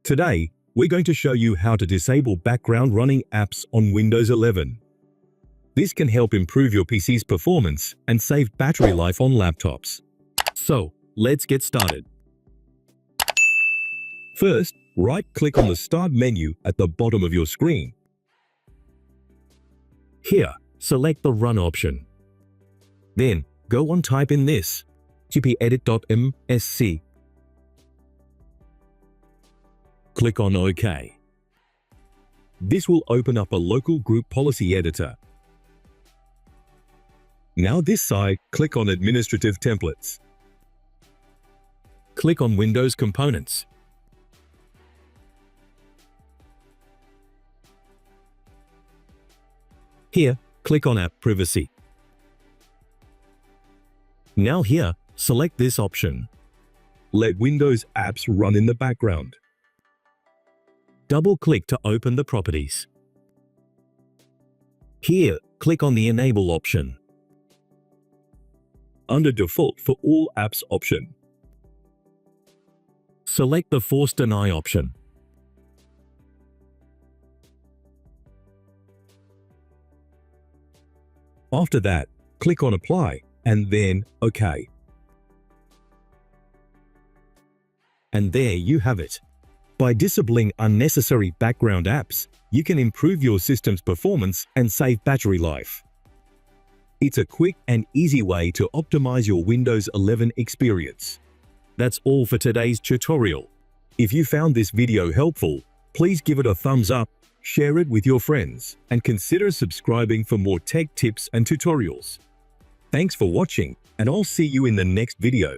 Today, we're going to show you how to disable background running apps on Windows 11. This can help improve your PC's performance and save battery life on laptops. So, let's get started. First, right-click on the Start menu at the bottom of your screen. Here, select the Run option. Then, go on type in this, gpedit.msc. Click on OK. This will open up a local group policy editor. Now this side, click on Administrative Templates. Click on Windows Components. Here, click on App Privacy. Now here, select this option. Let Windows apps run in the background. Double-click to open the properties. Here, click on the Enable option. Under Default for all apps option, select the Force Deny option. After that, click on Apply and then OK. And there you have it. By disabling unnecessary background apps, you can improve your system's performance and save battery life. It's a quick and easy way to optimize your Windows 11 experience. That's all for today's tutorial. If you found this video helpful, please give it a thumbs up, share it with your friends, and consider subscribing for more tech tips and tutorials. Thanks for watching, and I'll see you in the next video.